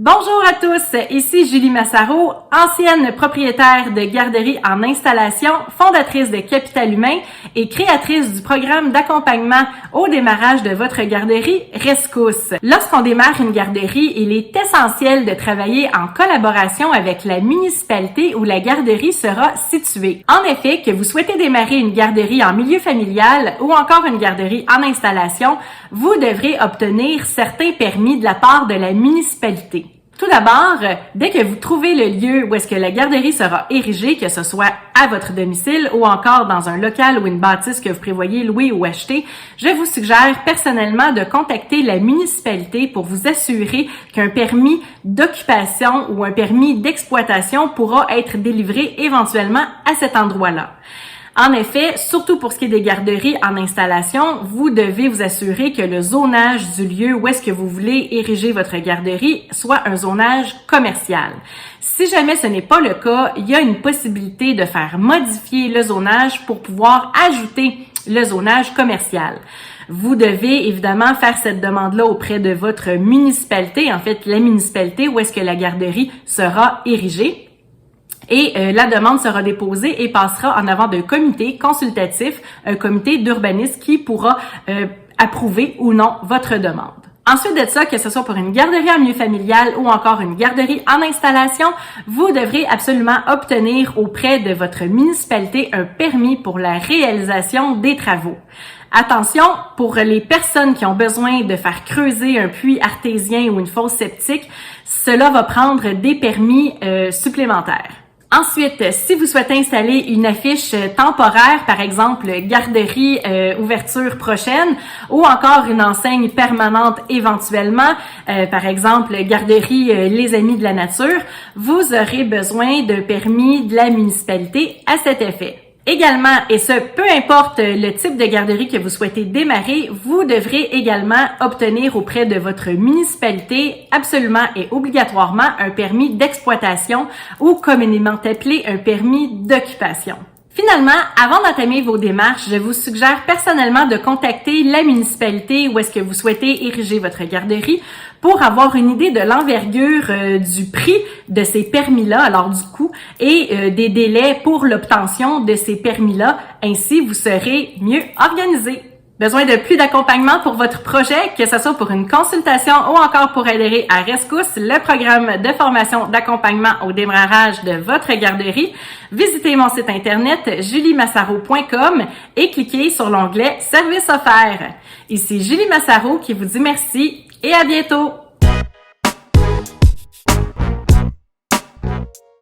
Bonjour à tous, ici Julie Massaro, ancienne propriétaire de garderie en installation, fondatrice de Capital Humain et créatrice du programme d'accompagnement au démarrage de votre garderie Rescousse. Lorsqu'on démarre une garderie, il est essentiel de travailler en collaboration avec la municipalité où la garderie sera située. En effet, que vous souhaitez démarrer une garderie en milieu familial ou encore une garderie en installation, vous devrez obtenir certains permis de la part de la municipalité. Tout d'abord, dès que vous trouvez le lieu où est-ce que la garderie sera érigée, que ce soit à votre domicile ou encore dans un local ou une bâtisse que vous prévoyez louer ou acheter, je vous suggère personnellement de contacter la municipalité pour vous assurer qu'un permis d'occupation ou un permis d'exploitation pourra être délivré éventuellement à cet endroit-là. En effet, surtout pour ce qui est des garderies en installation, vous devez vous assurer que le zonage du lieu où est-ce que vous voulez ériger votre garderie soit un zonage commercial. Si jamais ce n'est pas le cas, il y a une possibilité de faire modifier le zonage pour pouvoir ajouter le zonage commercial. Vous devez évidemment faire cette demande-là auprès de votre municipalité, en fait la municipalité où est-ce que la garderie sera érigée. Et la demande sera déposée et passera en avant d'un comité consultatif, un comité d'urbanisme qui pourra approuver ou non votre demande. Ensuite de ça, que ce soit pour une garderie en milieu familial ou encore une garderie en installation, vous devrez absolument obtenir auprès de votre municipalité un permis pour la réalisation des travaux. Attention, pour les personnes qui ont besoin de faire creuser un puits artésien ou une fosse septique, cela va prendre des permis supplémentaires. Ensuite, si vous souhaitez installer une affiche temporaire, par exemple garderie ouverture prochaine, ou encore une enseigne permanente éventuellement, par exemple garderie les amis de la nature, vous aurez besoin d'un permis de la municipalité à cet effet. Également, et ce, peu importe le type de garderie que vous souhaitez démarrer, vous devrez également obtenir auprès de votre municipalité absolument et obligatoirement un permis d'exploitation ou communément appelé un permis d'occupation. Finalement, avant d'entamer vos démarches, je vous suggère personnellement de contacter la municipalité où est-ce que vous souhaitez ériger votre garderie pour avoir une idée de l'envergure du prix de ces permis-là, alors du coût, et des délais pour l'obtention de ces permis-là. Ainsi, vous serez mieux organisé. Besoin de plus d'accompagnement pour votre projet, que ce soit pour une consultation ou encore pour adhérer à Rescousse, le programme de formation d'accompagnement au démarrage de votre garderie, visitez mon site internet juliemassaro.com et cliquez sur l'onglet Services offerts. Ici Julie Massaro qui vous dit merci et à bientôt!